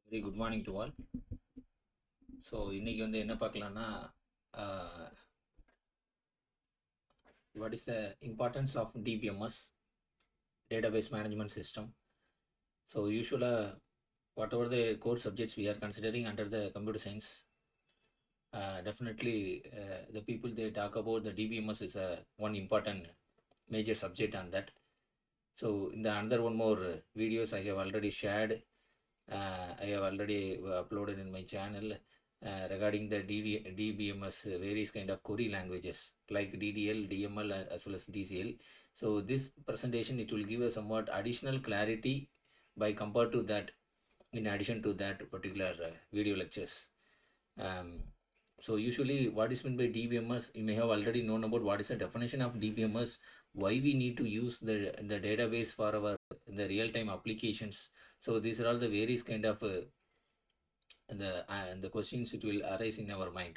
Very good morning to all. So இன்னைக்கு என்ன பார்க்கலாம்னா what is the importance of DBMS, database management system. So usually whatever the core subjects we are considering under the computer science, definitely the people they talk about the DBMS is one important major subject on that. So in the another one more videos I have already shared, I have already uploaded in my channel regarding the DBMS various kind of query languages like Ddl, Dml as well as Dcl. So this presentation it will give a somewhat additional clarity by compared to that, in addition to that particular video lectures. So usually what is meant by DBMS, you may have already known about what is the definition of DBMS, why we need to use the database for our the real-time applications. So these are all the various kind of the questions it will arise in our mind.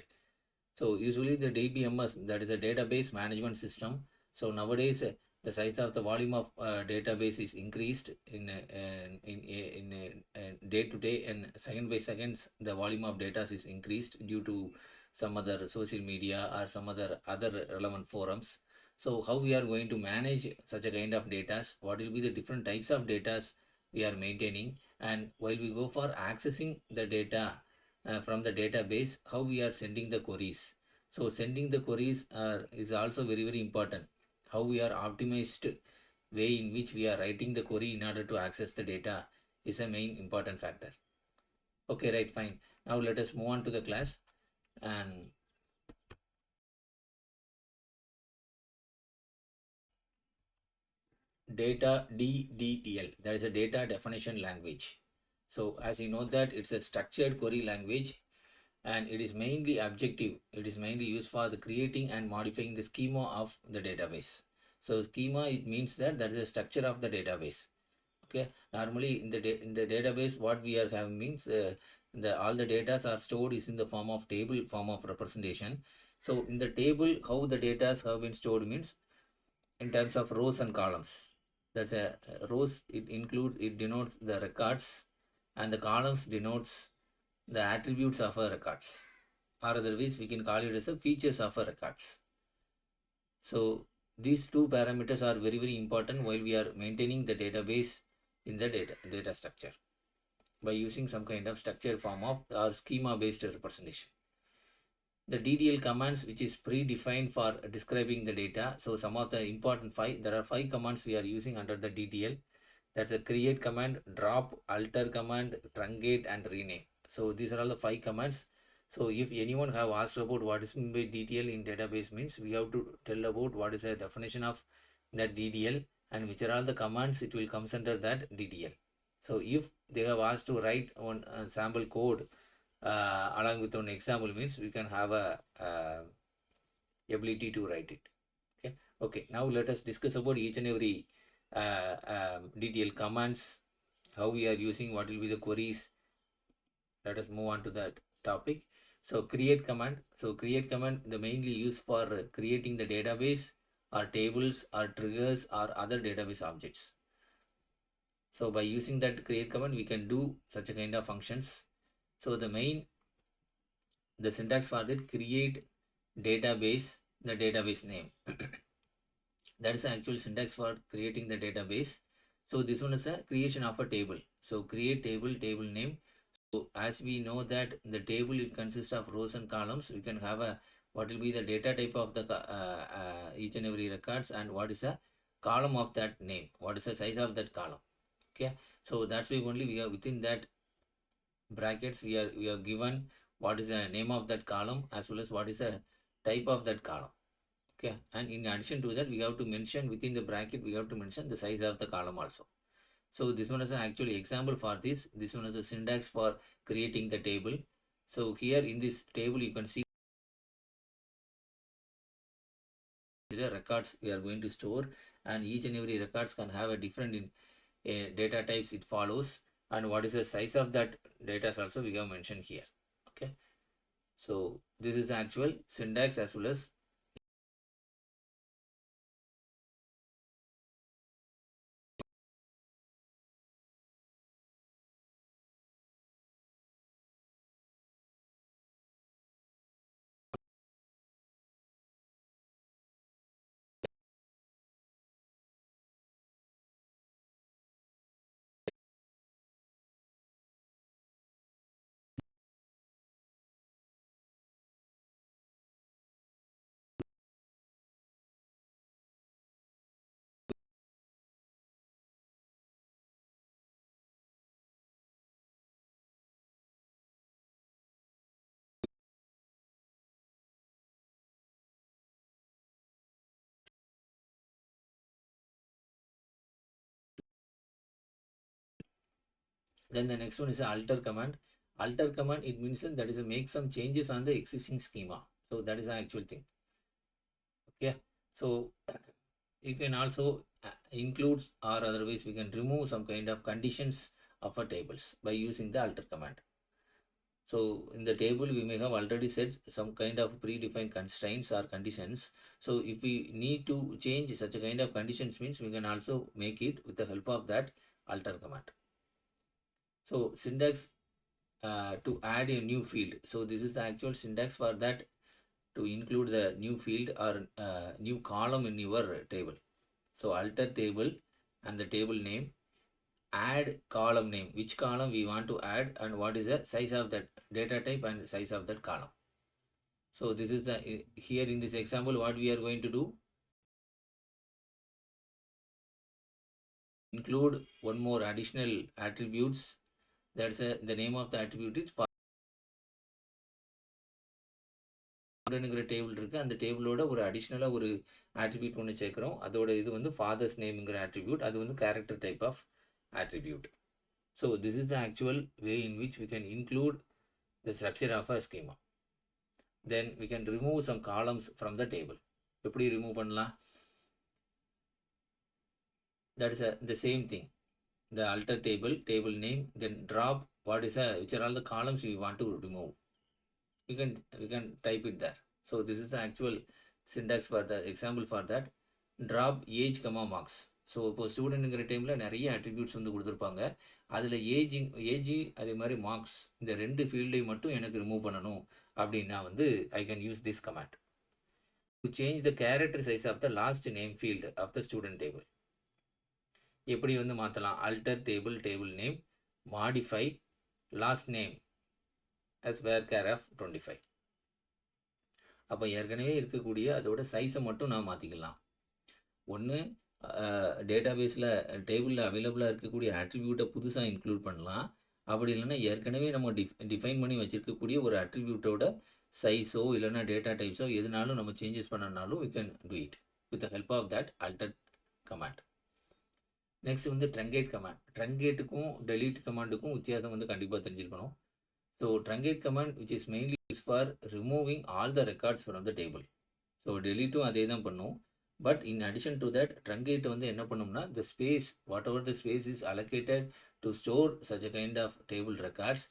So usually the DBMS, that is a database management system. So nowadays the size of the volume of database is increased in day to day, and second by seconds the volume of data is increased due to some other social media or some other relevant forums. So how we are going to manage such a kind of data, what will be the different types of data we are maintaining, and while we go for accessing the data from the database, how we are sending the queries. So sending the queries is also very very important. How we are optimized way in which we are writing the query in order to access the data is a main important factor. Okay, right, fine. Now let us move on to the class. And data DDL, that is a data definition language. So as you know that it's a structured query language, and it is mainly objective. It is mainly used for the creating and modifying the schema of the database. So schema, it means that is the structure of the database. Okay, normally in the database what we are having means all the data are stored is in the form of table form of representation. So in the table how the data have been stored means in terms of rows and columns. That's a rows, it denotes the records, and the columns denotes the attributes of our records, or otherwise we can call it as a features of our records. So these two parameters are very very important while we are maintaining the database in the data structure by using some kind of structured form of or schema based representation. The DDL commands, which is predefined for describing the data. So some of the important there are 5 commands we are using under the DDL. That's a create command, drop, alter command, truncate, and rename. So these are all the 5 commands. So if anyone have asked about what is meant by DDL in database means, we have to tell about what is the definition of that DDL and which are all the commands it will comes under that DDL. So if they have asked to write one sample code along with an example means, we can have a ability to write it. Okay, now let us discuss about each and every DDL commands, how we are using, what will be the queries. Let us move on to that topic. So create command. So create command, the mainly used for creating the database or tables or triggers or other database objects. So by using that create command, we can do such a kind of functions. So the syntax for that, create database, the database name. That is the actual syntax for creating the database. So this one is a creation of a table. So create table name. So as we know that the table, it consists of rows and columns. We can have a what will be the data type of the each and every records, and what is the column of that name, what is the size of that column. Okay, so that's why only we are within that brackets we are given what is the name of that column as well as what is the type of that column. Okay, and in addition to that we have to mention within the bracket, we have to mention the size of the column also. So this one is an actually example for this one is a syntax for creating the table. So here in this table you can see the records we are going to store, and each and every records can have a different data types it follows, and what is the size of that data also we have mentioned here. Okay, so this is the actual syntax as well as Then the next one is alter command. Alter command, it means that is a make some changes on the existing schema. So that is the actual thing. Okay, so you can also include or otherwise we can remove some kind of conditions of a tables by using the alter command. So in the table we may have already set some kind of predefined constraints or conditions. So if we need to change such a kind of conditions, means we can also make it with the help of that alter command. So syntax to add a new field. So this is the actual syntax for that, to include the new field or new column in your table. So alter table and the table name, add column name, which column we want to add and what is the size of that data type and size of that column. So this is the, here in this example what we are going to do, include one more additional attributes. That's the name of the attribute is studentங்கிற table இருக்குது, அந்த டேபிளோட ஒரு அடிஷ்னலாக ஒரு attribute ஒன்று சேர்க்குறோம். அதோட இது வந்து ஃபாதர்ஸ் நேம்ங்கிற ஆட்ரிபியூட், அது வந்து character type of attribute. So this is the actual way in which we can include the structure of a schema. Then we can remove some columns from the table. எப்படி remove பண்ணலாம்? That is the same thing. The alter table, table name, then drop what is which are all the columns we want to remove. We can type it there. So this is the actual syntax for the example for that. Drop age comma marks. So இப்போ ஸ்டூடெண்ட்டுங்கிற டைமில் நிறைய attributes வந்து கொடுத்துருப்பாங்க. அதில் age அதே மாதிரி marks, இந்த ரெண்டு ஃபீல்டையும் மட்டும் எனக்கு ரிமூவ் பண்ணணும் அப்படின்னா வந்து I can use this command to change the character size of the last name field of the student table. எப்படி வந்து மாற்றலாம்? Alter table table name, modify last name as varchar of 25. அப்போ ஏற்கனவே இருக்கக்கூடிய அதோட சைஸை மட்டும் நான் மாற்றிக்கலாம். ஒன்று டேட்டாபேஸில் டேபிளில் அவைலபிளாக இருக்கக்கூடிய ஆட்ரிபியூட்டை புதுசாக இன்க்ளூட் பண்ணலாம். அப்படி இல்லைன்னா ஏற்கனவே நம்ம டிஃபைன் பண்ணி வச்சுருக்கக்கூடிய ஒரு ஆட்ரிபியூட்டோட சைஸோ இல்லைனா டேட்டா டைப்ஸோ எதுனாலும் நம்ம changes பண்ணனாலும் we can do it with the help of that alter command. Next வந்து truncate command. ட்ரங்கேட்டுக்கும் delete கமாண்டுக்கும் வித்தியாசம் வந்து கண்டிப்பாக தெரிஞ்சிருக்கணும். So truncate command which is mainly used for removing all the records from the table. So delete அதே தான் பண்ணும். But in addition to that, truncate வந்து என்ன பண்ணும்னா the space, whatever the space is allocated to store such a kind of table records,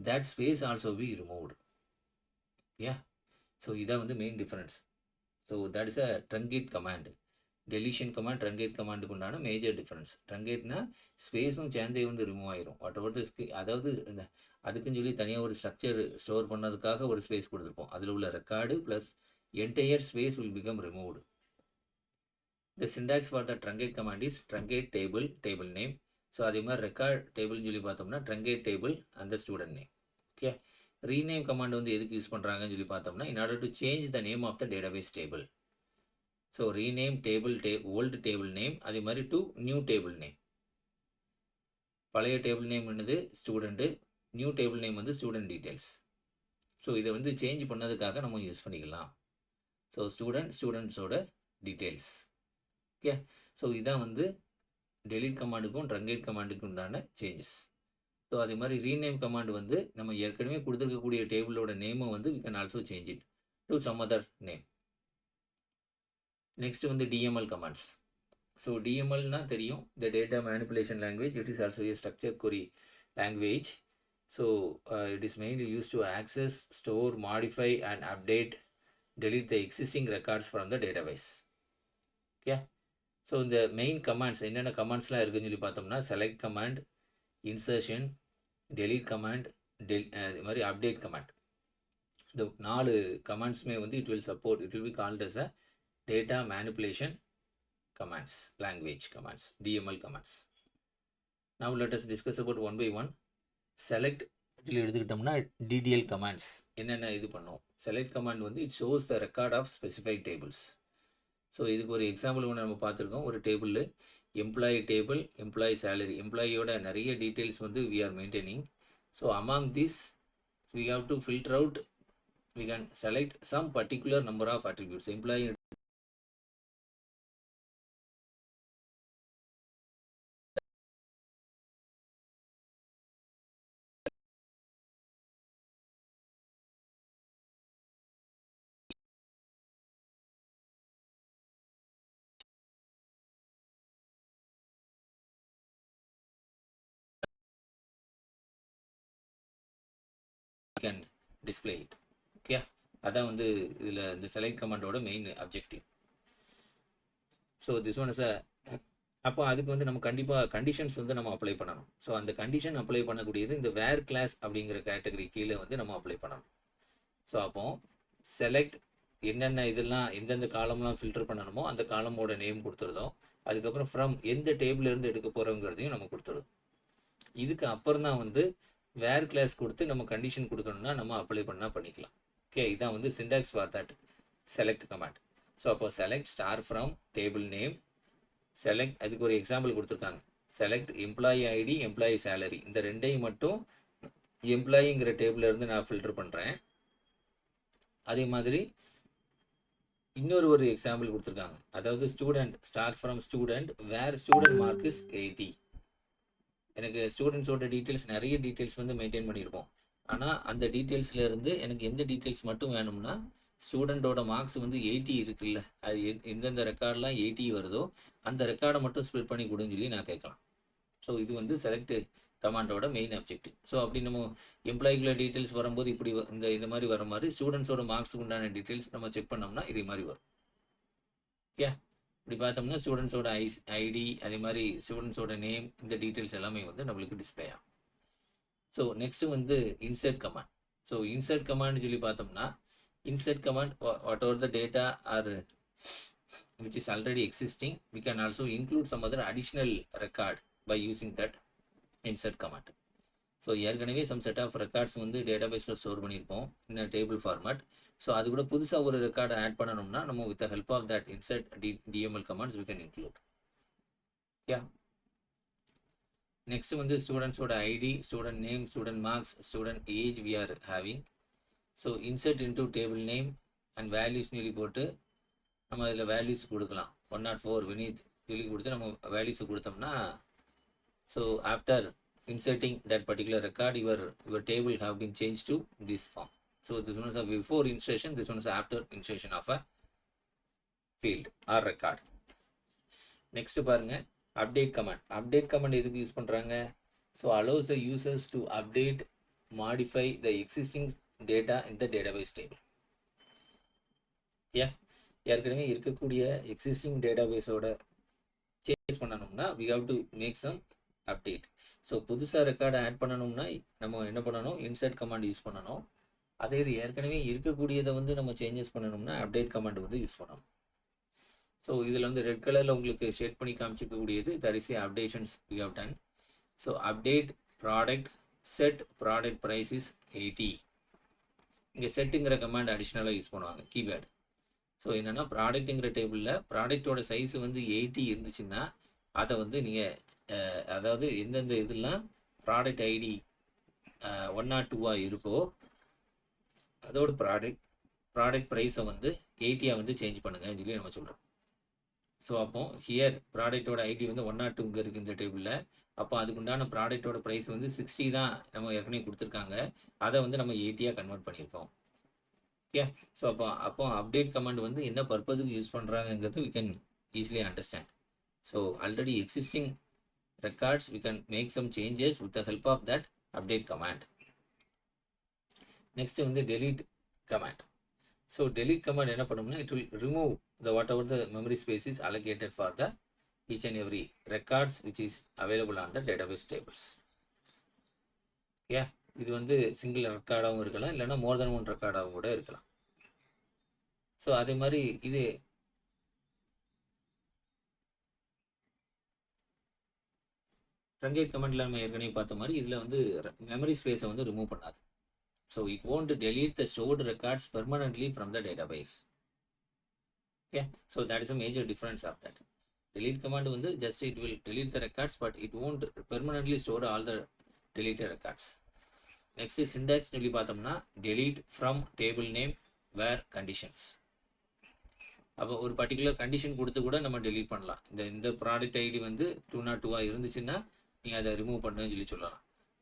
that space also be removed. Yeah. So இதான் வந்து main difference. So that is a truncate command. Deletion command, truncate command உண்டான major difference. Truncateனா ஸ்பேஸும் சேர்ந்தே வந்து remove ஆயிரும். whatever the அதாவது அதுக்குன்னு சொல்லி தனியாக ஒரு ஸ்ட்ரக்சர் ஸ்டோர் பண்ணதுக்காக ஒரு ஸ்பேஸ் கொடுத்துருப்போம். அதில் உள்ள record plus entire space will become removed. The syntax for the truncate command is truncate table, table name. So அதே மாதிரி ரெக்கார்ட் டேபிள்னு சொல்லி பார்த்தோம்னா truncate table and the student name. Okay, rename command வந்து எதுக்கு யூஸ் பண்ணுறாங்கன்னு சொல்லி பார்த்தோம்னா in order to change the name of the database table. So rename table old table name, அதே மாதிரி டு நியூ டேபிள் நேம். பழைய டேபிள் நேம் என்னது student, new table name வந்து ஸ்டூடெண்ட் டீட்டெயில்ஸ். ஸோ இதை வந்து சேஞ்ச் பண்ணதுக்காக நம்ம யூஸ் பண்ணிக்கலாம். ஸோ ஸ்டூடெண்ட்ஸோட டீட்டெயில்ஸ். ஓகே, ஸோ இதான் வந்து delete கமாண்டுக்கும் truncate கமாண்டுக்கும் உண்டான சேஞ்சஸ். ஸோ அதே மாதிரி ரீநேம் கமாண்ட் வந்து நம்ம ஏற்கனவே கொடுத்துருக்கக்கூடிய டேபிளோட நேமை வந்து we can also change it to some other name. Next வந்து DML கமாண்ட்ஸ். ஸோ DMLனா தெரியும், the data manipulation language. It is also a structured query language. So it is mainly used to access, store, modify and update, delete the existing records from the database. Okay. So இந்த main commands என்னென்ன கமாண்ட்ஸ்லாம் இருக்குதுன்னு சொல்லி பார்த்தோம்னா select command, insertion, delete command, இது மாதிரி update command. இந்த 4 கமாண்ட்ஸுமே வந்து it will be called as a data manipulation commands, language commands, DML commands. Now let us discuss about one by one. Select இதில் எடுத்துக்கிட்டோம்னா DDL கமாண்ட்ஸ் என்னென்ன இது பண்ணும். செலக்ட் கமாண்ட் வந்து it shows the record of specified tables. So இதுக்கு ஒரு example ஒன்று நம்ம பார்த்துருக்கோம். ஒரு டேபிளில் எம்ப்ளாயி டேபிள், எம்ப்ளாயி சேலரி, எம்ப்ளாயியோட நிறைய டீட்டெயில்ஸ் வந்து we are maintaining. So among this we have to filter out, we can select some particular number of attributes. Employee can display it. Okay, அதான் வந்து இதில் இந்த select commandோட main objective. So this one is a அப்போ அதுக்கு வந்து நம்ம கண்டிப்பாக கண்டிஷன்ஸ் வந்து நம்ம அப்ளை பண்ணணும். ஸோ அந்த கண்டிஷன் அப்ளை பண்ணக்கூடியது இந்த வேர் கிளாஸ் அப்படிங்கிற கேட்டகரி கீழே வந்து நம்ம அப்ளை பண்ணணும். ஸோ அப்போ செலக்ட் என்னென்ன இதெல்லாம் எந்தெந்த காலம்லாம் ஃபில்டர் பண்ணணுமோ அந்த காலமோட நேம் கொடுத்துருதோம். அதுக்கப்புறம் ஃப்ரம் எந்த டேபிள்லேருந்து எடுக்க போகிறோங்கிறதையும் நம்ம கொடுத்துருதோம். இதுக்கு அப்புறம் தான் வந்து வேர் கிளாஸ் கொடுத்து நம்ம கண்டிஷன் கொடுக்கணும்னா நம்ம அப்ளை பண்ணால் பண்ணிக்கலாம். ஓகே, இதான் வந்து syntax for that select command. So அப்போ select star from table name, select அதுக்கு ஒரு எக்ஸாம்பிள் கொடுத்துருக்காங்க, select employee ID employee salary, இந்த ரெண்டையும் மட்டும் எம்ப்ளாயிங்கிற டேபிளில் இருந்து நான் ஃபில்டர் பண்ணுறேன். அதே மாதிரி இன்னொரு ஒரு எக்ஸாம்பிள் கொடுத்துருக்காங்க, அதாவது student start from student where student mark is 80. எனக்கு ஸ்டூடெண்ட்ஸோட டீட்டெயில்ஸ் நிறைய டீட்டெயில்ஸ் வந்து மெயின்டைன் பண்ணியிருப்போம். ஆனால் அந்த டீட்டெயில்ஸில் இருந்து எனக்கு எந்த டீட்டெயில்ஸ் மட்டும் வேணும்னா ஸ்டூடெண்ட்டோட மார்க்ஸ் வந்து 80 இருக்குல்ல, அது எந்தெந்த ரெக்கார்டெலாம் 80 வருதோ அந்த ரெக்கார்டை மட்டும் ஸ்ப்ளிட் பண்ணி கொடுன்னு சொல்லி நான் கேட்கலாம். ஸோ இது வந்து செலக்ட் கமாண்டோட மெயின் அப்ஜெக்டிவ். ஸோ அப்படி நம்ம எம்ப்ளாயிக்குள்ள டீட்டெயில்ஸ் வரும்போது இப்படி இந்த மாதிரி வர மாதிரி ஸ்டூடெண்ட்ஸோட மார்க்ஸுக்கு உண்டான டீட்டெயில்ஸ் நம்ம செக் பண்ணோம்னா இதே மாதிரி வரும். ஓகே, இப்படி பார்த்தோம்னா ஸ்டூடெண்ட்ஸோட ஐடி அதே மாதிரி ஸ்டூடெண்ட்ஸோட நேம் இந்த டீட்டெயில்ஸ் எல்லாமே வந்து நம்மளுக்கு டிஸ்பிளே ஆகும். ஸோ நெக்ஸ்ட்டு வந்து insert command. So insert command சொல்லி பார்த்தோம்னா insert command whatever the data are which is already existing, we can also include some other additional record by using that insert command. So ஏற்கனவே some set of records வந்து டேட்டாபேஸில் store பண்ணியிருப்போம் in a table format. So அது கூட புதுசாக ஒரு ரெக்கார்டை add பண்ணணும்னா நம்ம with the help of that insert DML commands we can include. Yeah, next வந்து ஸ்டூடெண்ட்ஸோட ID, student name, student marks, student age we are having. So insert into table name and values சொல்லி போட்டு நம்ம அதில் values கொடுக்கலாம். 104 வினீத் சொல்லி கொடுத்து நம்ம வேல்யூஸ் கொடுத்தோம்னா so after inserting that particular record your table have been change to this form. So this one is a before insertion, this one is after insertion of a field or record. Next பாருங்க update command. Update command எதுக்கு use பண்ணுறாங்க? So allows the users to update modify the existing data in the database table. ஏற்கனவே இருக்கக்கூடிய existing டேட்டாபேஸோட change பண்ணணும்னா we have to make some update. So புதுசாக ரெக்கார்டை add பண்ணணும்னா நம்ம என்ன பண்ணணும், இன்சர்ட் கமாண்ட் யூஸ் பண்ணணும். அதே இது ஏற்கனவே இருக்கக்கூடியதை வந்து நம்ம சேஞ்சஸ் பண்ணணும்னா அப்டேட் கமாண்ட் வந்து யூஸ் பண்ணணும். ஸோ இதில் வந்து ரெட் கலரில் உங்களுக்கு ஷேட் பண்ணி காமிச்சிக்கக்கூடியது that is updations we have done. So update product set product price is 80. இங்கே செட்டுங்கிற கமாண்ட் அடிஷ்னலாக யூஸ் பண்ணுவாங்க கீவேர்டு. ஸோ என்னென்னா ப்ராடக்ட்டுங்கிற டேபிளில் ப்ராடக்டோட சைஸு வந்து 80 இருந்துச்சுன்னா அதை வந்து நீங்கள் அதாவது எந்தெந்த இதெல்லாம் ப்ராடக்ட் ஐடி 102 இருக்கோ அதோட ப்ராடக்ட் ப்ரைஸை வந்து 80 வந்து சேஞ்ச் பண்ணுங்கன்னு சொல்லி நம்ம சொல்கிறோம். ஸோ அப்போ ஹியர் ப்ராடக்டோட ஐடி வந்து 102 இருக்குது இந்த டேபிளில். அப்போ அதுக்குண்டான ப்ராடக்டோட ப்ரைஸ் வந்து 60 தான் நம்ம ஏற்கனவே கொடுத்துருக்காங்க, அதை வந்து நம்ம 80 கன்வெர்ட் பண்ணியிருக்கோம். ஓகே, ஸோ அப்போ அப்டேட் கமாண்ட் வந்து என்ன பர்பஸுக்கு யூஸ் பண்ணுறாங்கிறது we can easily understand. So already existing records we can make some changes with the help of that update command. Next வந்து delete command. So delete command என்ன பண்ணும்னா it will remove the whatever the memory space is allocated for the each and every records which is available on the database tables. Yeah, இது வந்து single ரெக்கார்டாகவும் இருக்கலாம், இல்லைன்னா மோர் than one ரெக்கார்டாகவும் கூட இருக்கலாம். So அதே மாதிரி இது ட்ரங்கேட் கமெண்ட்ல நம்ம ஏற்கனவே பார்த்த மாதிரி இதில் வந்து மெமரி ஸ்பேஸை வந்து ரிமூவ் பண்ணாது. So it won't delete the stored records permanently from the database. Okay, so that is a major difference of that. Delete command வந்து just it will delete the records but it won't permanently store all the deleted records. Next is syntax சொல்லி பார்த்தோம்னா delete from table name where conditions. அப்போ ஒரு particular condition கொடுத்து கூட நம்ம delete பண்ணலாம். இந்த ப்ராடக்ட் ஐடி வந்து 202 இருந்துச்சுன்னா நீங்கள் அதை ரிமூவ் பண்ணுன்னு சொல்லி சொல்லலாம்.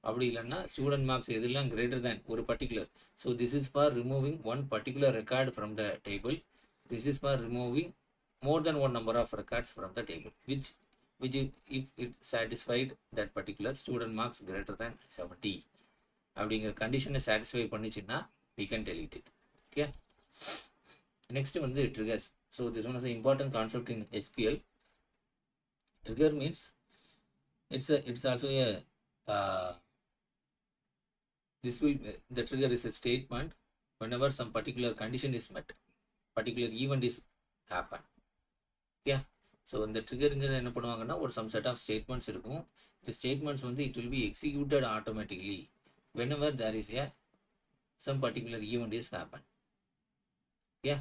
அப்படி இல்லைன்னா ஸ்டூடெண்ட் மார்க்ஸ் எதெல்லாம் கிரேட்டர் தேன் ஒரு particular. So this is for removing one particular record from the table. This is for removing more than one number of records from the table, which if it satisfied that particular student marks greater than 70. அப்படிங்கிற கண்டிஷனை satisfy பண்ணிச்சுன்னா we can delete it. Okay. Next வந்து triggers. So this one is an important concept in SQL. Trigger means it's also a the trigger is a statement whenever some particular condition is met, particular event is happen. Okay. So இந்த ட்ரிகருங்கிறது என்ன பண்ணுவாங்கன்னா ஒரு some set of statements இருக்கும். இந்த statements வந்து it will B executed automatically whenever there is a some particular event is happen. Yeah.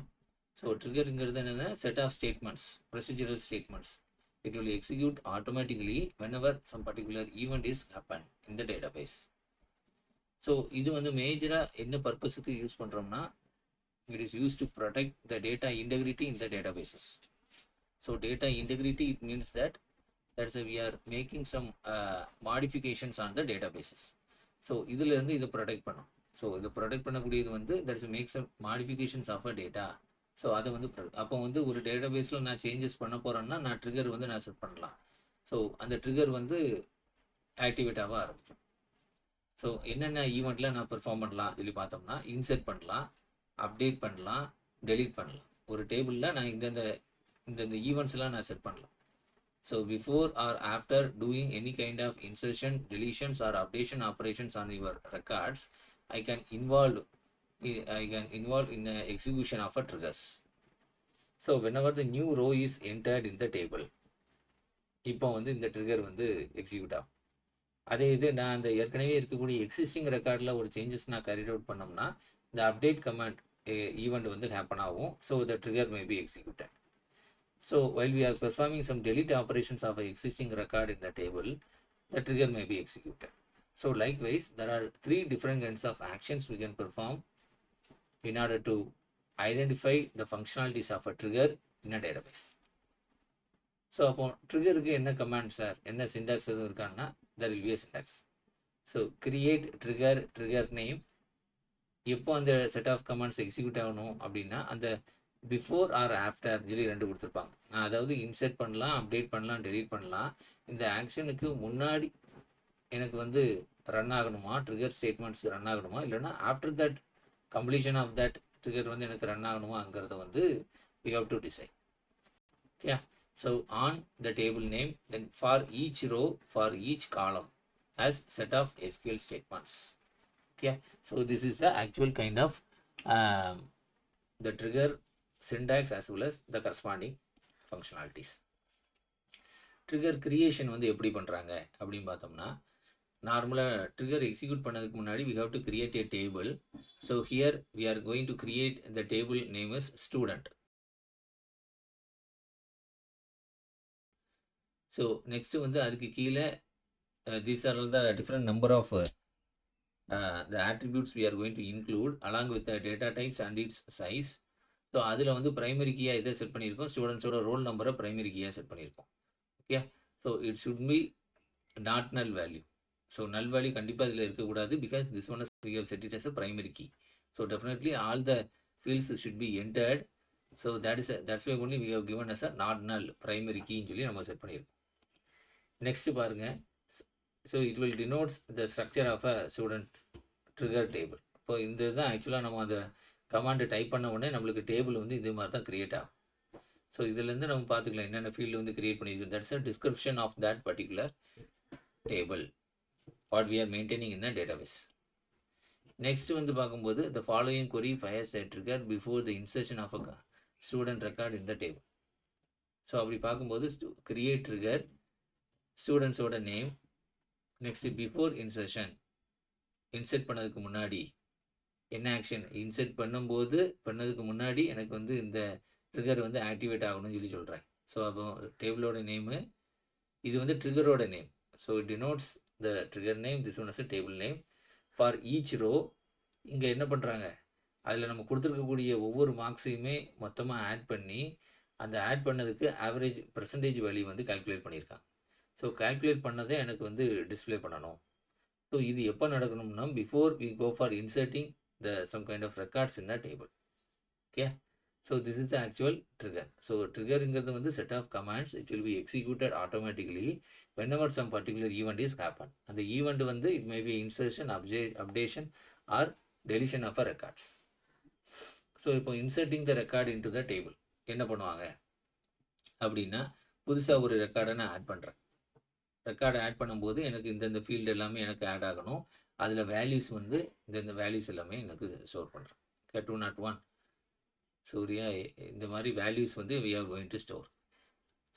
So ட்ரிகருங்கிறது என்னன்னா set of statements, procedural statements. It will execute automatically whenever some particular event is happen in the database. So இது வந்து மேஜராக என்ன பர்பஸுக்கு use பண்ணுறோம்னா it is used to protect the data integrity in the databases. So data integrity, it means that we are making some modifications on the databases. So இதில் இருந்து இதை protect பண்ணும். ஸோ இதை ப்ரொடெக்ட் பண்ணக்கூடியது வந்து that's make some modifications of a data. So அதை வந்து அப்போ வந்து ஒரு டேட்டாபேஸில் நான் சேஞ்சஸ் பண்ண போகிறேன்னா நான் ட்ரிகர் வந்து நான் செட் பண்ணலாம். ஸோ அந்த ட்ரிகர் வந்து ஆக்டிவேட் ஆக ஆரம்பிக்கும். ஸோ என்னென்ன ஈவெண்ட்டில் நான் பெர்ஃபார்ம் பண்ணலாம் சொல்லி பார்த்தோம்னா இன்செர்ட் பண்ணலாம், அப்டேட் பண்ணலாம், டெலீட் பண்ணலாம். ஒரு டேபிளில் நான் இந்த ஈவெண்ட்ஸ்லாம் நான் செட் பண்ணலாம். So before or after doing any kind of insertion, deletions or updation operations on your records, I can involve in the execution of a triggers. So whenever the new row is entered in the table, இப்போ வந்து இந்த trigger வந்து execute ஆகும். அதே இது நான் அந்த ஏற்கனவே இருக்கக்கூடிய எக்ஸிஸ்டிங் ரெக்கார்டில் ஒரு சேஞ்சஸ் நான் கேரி அவுட் பண்ணோம்னா இந்த அப்டேட் கமாண்ட் ஈவெண்ட் வந்து ஹேப்பன் ஆகும். So the trigger may be executed. So while we are performing some delete operations of an existing record in the table, the trigger may be executed. So likewise, there are three different kinds of actions we can perform in order to identify the functionalities of a trigger in a database. So upon trigger க்கு என்ன command sir, என்ன syntax எதுவும் இருக்கான்னா there will be a syntax. So create trigger name. எப்போ அந்த set of commands execute ஆகணும் அப்படின்னா அந்த பிஃபோர் ஆர் ஆஃப்டர் சொல்லி ரெண்டு கொடுத்துருப்பாங்க. அதாவது இன்செர்ட் பண்ணலாம், அப்டேட் பண்ணலாம், டெலீட் பண்ணலாம். இந்த ஆக்ஷனுக்கு முன்னாடி எனக்கு வந்து ரன் ஆகணுமா, ட்ரிகர் ஸ்டேட்மெண்ட்ஸ் ரன் ஆகணுமா, இல்லைனா after that completion of that trigger வந்து எனக்கு ரன் ஆகணுமாங்கிறத வந்து we have to decide. Okay. So on the table name, then for each row, for each column as set of SQL statements. Okay. So this is the actual kind of the trigger syntax as well as the corresponding functionalities. Trigger creation வந்து எப்படி பண்ணுறாங்க அப்படின்னு பார்த்தோம்னா நார்மலாக trigger execute பண்ணதுக்கு முன்னாடி we have to create a table. So here we are going to create the table name as student. So next வந்து அதுக்கு கீழே these are all the different number of the attributes we are going to include along with the data types and its size. So அதில் வந்து primary கீயாக இதை set பண்ணியிருக்கோம், ஸ்டூடெண்ட்ஸோட role நம்பரை primary கீயாக செட் பண்ணியிருக்கோம். Okay. So it should be not நல் value. So நல் வேல்யூ கண்டிப்பாக இதில் இருக்கக்கூடாது because this one is we have set it as a primary key. So definitely all the fields should be entered. So that's why only we have given as a not null primary key ன்னு சொல்லி நம்ம set பண்ணியிருக்கோம். Next பாருங்க. So it will denotes the structure of a student trigger table. இப்போ இந்த இதுதான் ஆக்சுவலாக நம்ம அந்த கமாண்டை டைப் பண்ண உடனே நம்மளுக்கு டேபிள் வந்து இதே மாதிரி தான் கிரியேட் ஆகும். ஸோ இதுலேருந்து நம்ம பார்த்துக்கலாம் என்னென்ன ஃபீல்டு வந்து கிரியேட் பண்ணியிருக்கோம். That's a description of that particular table what we are maintaining in the database. Next வந்து பார்க்கும்போது the following query fires a trigger before the insertion of a student record in the table. So அப்படி பார்க்கும்போது create trigger, ஸ்டூடெண்ட்ஸோட name, next before insertion, insert பண்ணதுக்கு முன்னாடி என்ன action, insert பண்ணதுக்கு முன்னாடி எனக்கு வந்து இந்த ட்ரிகர் வந்து ஆக்டிவேட் ஆகணும்னு சொல்லி சொல்கிறேன். ஸோ அப்போ டேபிளோட நேமு, இது வந்து ட்ரிகரோட name. So it denotes the trigger name, this one is a table name. For each row இங்கே என்ன பண்ணுறாங்க, அதில் நம்ம கொடுத்துருக்கக்கூடிய ஒவ்வொரு மார்க்ஸையுமே மொத்தமாக ஆட் பண்ணி அந்த ஆட் பண்ணதுக்கு ஆவரேஜ் பர்சன்டேஜ் வேல்யூ வந்து கால்குலேட் பண்ணியிருக்காங்க. ஸோ கால்குலேட் பண்ணதை எனக்கு வந்து டிஸ்பிளே பண்ணணும். ஸோ இது எப்போ நடக்கணும்னா before we go for inserting some kind of records in the table. Okay. So this is the actual trigger. So trigger ingiradhu vandu set of commands, it will be executed automatically whenever some particular event is happen. And the event vandu it may be insertion, updation or deletion of a records. So இப்போ inserting the record into the table என்ன பண்ணுவாங்க அப்படின்னா, புதுசாக ஒரு ரெக்கார்டை நான் add பண்ணுறேன். ரெக்கார்டை ஆட் பண்ணும்போது எனக்கு இந்தந்த ஃபீல்டு எல்லாமே எனக்கு ஆட் ஆகணும். அதில் வேல்யூஸ் வந்து இந்தந்த வேல்யூஸ் எல்லாமே எனக்கு ஸ்டோர் பண்ணுறேன். 201 சூர்யா இந்த மாதிரி வேல்யூஸ் வந்து we are going to store.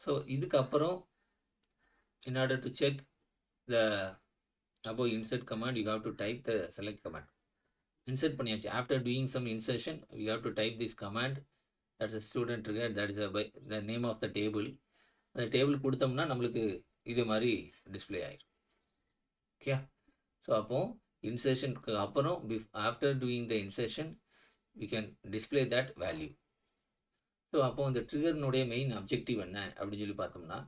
So இதுக்கப்புறம் in order to check the above insert command, you have to type the select command. Insert பண்ணியாச்சு. After doing some insertion, we have to type this command. That's a student trigger, that is the name of the table. அந்த table கொடுத்தோம்னா நம்மளுக்கு இது மாதிரி display ஆயிடும். Okay, so அப்போ இன்சர்ஷனுக்கு அப்புறம் after doing the insertion we can display that value. So அப்போ இந்த ட்ரிகர்னுடைய மெயின் அப்ஜெக்டிவ் என்ன அப்படின்னு சொல்லி பார்த்தோம்னா,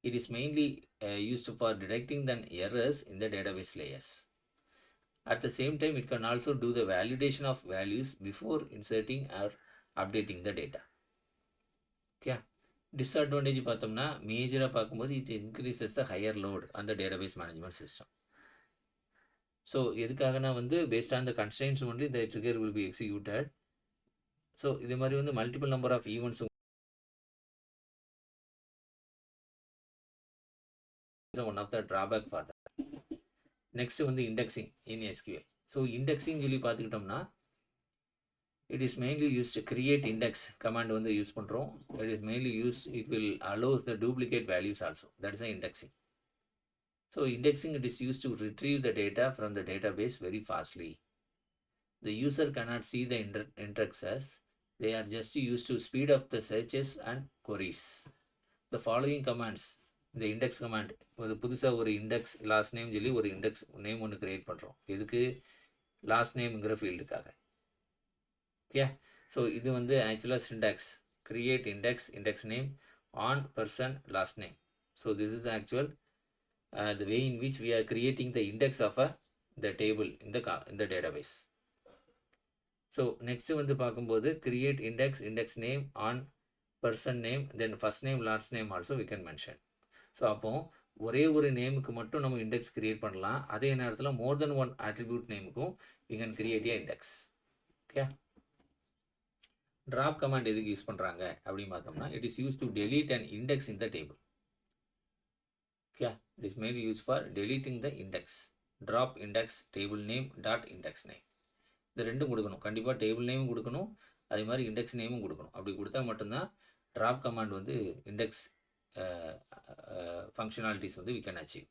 it is mainly used for detecting the errors in the database layers. At the same time, it can also do the validation of values before inserting or updating the data. Okay. Disadvantage பார்த்தோம்னா மேஜராக பார்க்கும்போது it increases the higher load on the database management system. So எதுக்காகனா வந்து based on the constraints only the trigger will be executed. So இது மாதிரி வந்து multiple number of events one of the drawback for that. Next வந்து indexing in SQL. So indexing சொல்லி பார்த்துக்கிட்டோம்னா, it is mainly used to create index command வந்து use பண்ணுறோம். It is mainly used, it will allow the duplicate values also. That is the indexing. So indexing, it is used to retrieve the data from the database very fastly. The user cannot see the indexes. They are just used to speed up the searches and queries. The following commands, இந்த index command, ஒரு புதுசாக ஒரு index last name சொல்லி ஒரு index name ஒன்று create பண்ணுறோம். இதுக்கு last நேம்ங்கிற ஃபீல்டுக்காக. Okay, so இது வந்து ஆக்சுவலாக syntax create index, index name on person last name. So this is actual the way in which we are creating the index of the table in the database. So next வந்து பார்க்கும்போது create index, index name on person name, then first name, last name also we can mention. So அப்போ ஒரே ஒரு நேமுக்கு மட்டும் நம்ம index create பண்ணலாம். அதே நேரத்தில் மோர் தென் ஒன் ஆட்ரிபியூட் நேமுக்கும் we can create a index. Okay, drop command எதுக்கு யூஸ் பண்ணுறாங்க அப்படின்னு பார்த்தோம்னா, it is used to delete an index in the table. Okay, it is mainly used for deleting the index. Drop index table name dot index name. இந்த ரெண்டும் கொடுக்கணும். கண்டிப்பாக table நேமும் கொடுக்கணும், அதே மாதிரி இண்டெக்ஸ் நேமும் கொடுக்கணும். அப்படி கொடுத்தா மட்டும்தான் ட்ராப் கமாண்ட் வந்து இண்டெக்ஸ் ஃபங்க்ஷனாலிட்டிஸ் வந்து we can achieve.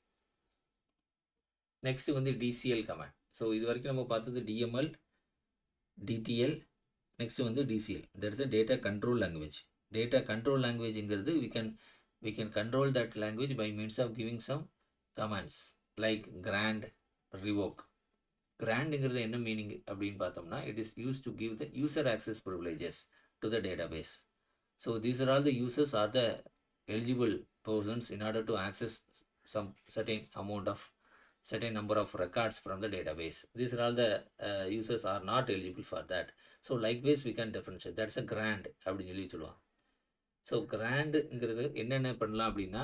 நெக்ஸ்ட் வந்து DCL கமாண்ட். ஸோ இது வரைக்கும் நம்ம பார்த்தது DML, DTL, நெக்ஸ்ட் வந்து DCL. That's a data control language. Data control லாங்குவேஜ்ங்கிறது we can control that language by means of giving some commands like grant, revoke. Grantங்கிறது என்ன meaning அப்படின்னு பார்த்தோம்னா, it is used to give the user access privileges to the database. So these are all the users are the eligible persons in order to access some certain number of records from the database. These are all the users are not eligible for that. So likewise we can differentiate. That's a grant அப்படின்னு சொல்லி சொல்லுவாங்க. So கிராண்டுங்கிறது என்னென்ன பண்ணலாம் அப்படின்னா,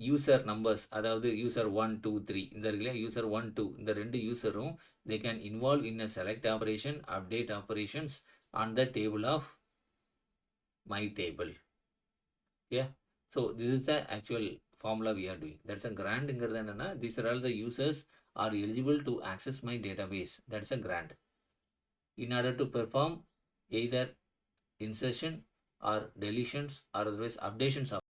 user numbers, அதாவது user 1 2 3 இந்த இருக்குல்லையா, user 1 2 இந்த ரெண்டு யூசரும் they can involve in a select operation, update operations on the table of my table. Okay, so this is the actual formula we are doing. That's a கிராண்டுங்கிறது என்னென்னா, this are all the users are eligible to access my database. That's a grant. In order to perform either insertion or deletions or otherwise updations of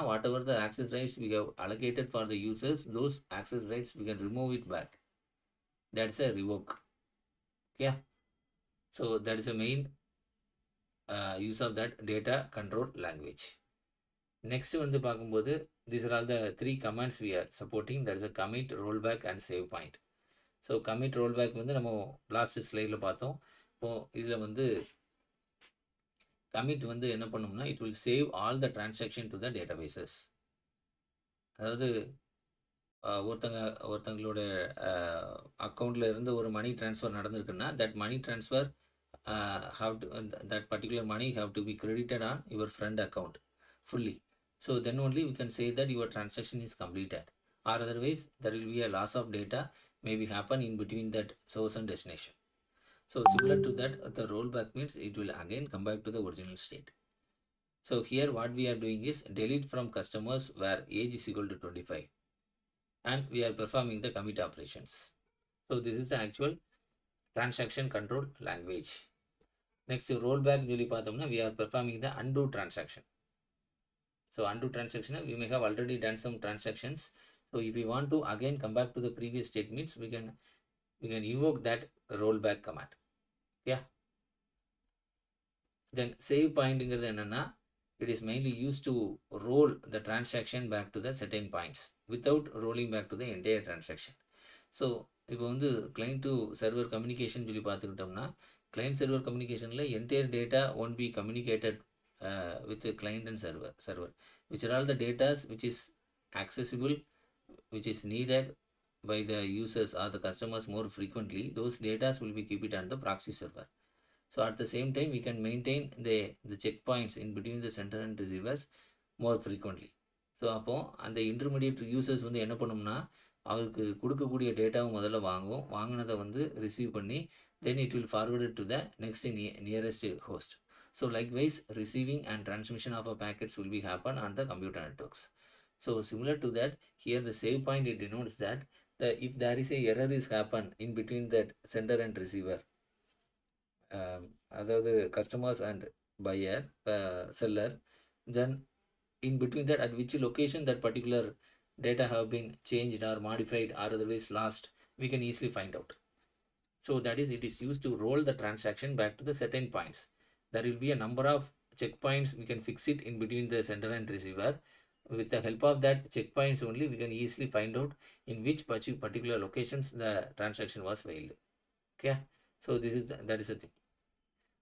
whatever the access rights we have allocated for the users, those access rights we can remove it back. That's a revoke. Okay, so that is the main use of that data control language. Next வந்து பார்க்கும்போது, these are all the three commands we are supporting. That is a commit, rollback and save point. So commit, rollback வந்து நம்ம last ஸ்லைடில் பார்த்தோம். இப்போது இதில் வந்து commit வந்து என்ன பண்ணோம்னா, it will save all the transaction to the databases. அதாவது ஒருத்தங்களோட அக்கௌண்ட்டில் இருந்து ஒரு மணி ட்ரான்ஸ்ஃபர் நடந்திருக்குன்னா that money transfer have to that particular money have to be credited on your friend account fully. So then only we can say that your transaction is completed, or otherwise there will be a loss of data maybe happen in between that source and destination. So similar to that, the rollback means it will again come back to the original state. So here what we are doing is delete from customers where age is equal to 25, and we are performing the commit operations. So this is the actual transaction control language. Next rollback சொல்லி பார்த்தோம்னா we are performing the undo transaction. So undo transaction, we may have already done some transactions. So if we want to again come back to the previous statements, we can invoke that rollback command. Yeah. Then save pointங்கிறது என்னன்னா, it is mainly used to roll the transaction back to the certain points without rolling back to the entire transaction. So இப்போ வந்து client to server communication சொல்லி பார்த்துக்கிட்டோம்னா, client server communicationல entire data won't be communicated with the client and server, which are all the data which is accessible, which is needed by the users or the customers more frequently. Those data will be kept on the proxy server. So at the same time, we can maintain the checkpoints in between the sender and receivers more frequently. So அப்போது அந்த intermediate users வந்து என்ன பண்ணோம்னா, அவருக்கு கொடுக்கக்கூடிய டேட்டாவை முதல்ல வாங்கினதை வந்து ரிசீவ் பண்ணி then it will forward it to the next nearest host. So likewise, receiving and transmission of a packets will be happen on the computer networks. So similar to that, here the save point, it denotes that if there is a error is happen in between that sender and receiver, அதாவது customers and buyer, seller, then in between that at which location that particular data have been changed or modified or otherwise lost, we can easily find out. So that is, it is used to roll the transaction back to the certain points. There will be a number of checkpoints, we can fix it in between the sender and receiver. With the help of that checkpoints only, we can easily find out in which particular locations the transaction was failed. Okay, so that is the thing.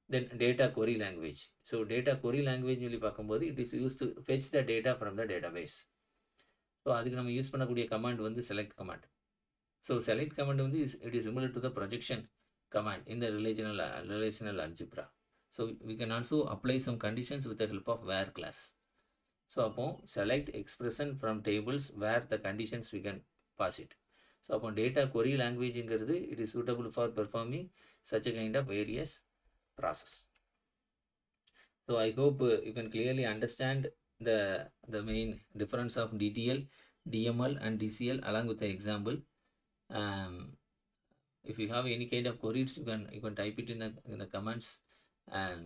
Then data query language. So data query language சொல்லி பார்க்கும்போது it is used to fetch the data from the database. So அதுக்கு நம்ம use பண்ணக்கூடிய command வந்து select command. So select command வந்து it is similar to the projection command in the relational algebra. So we can also apply some conditions with the help of where class. So அப்போ select expression from tables where the conditions we can pass it. So அப்போ data query languageங்கிறது it is suitable for performing such a kind of various process. So I hope you can clearly understand the main difference of DTL, DML and DCL along with the example. If you have any kind of queries, you can type it in the comments. And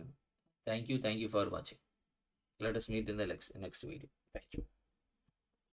thank you for watching. Let us meet in the next video. Thank you.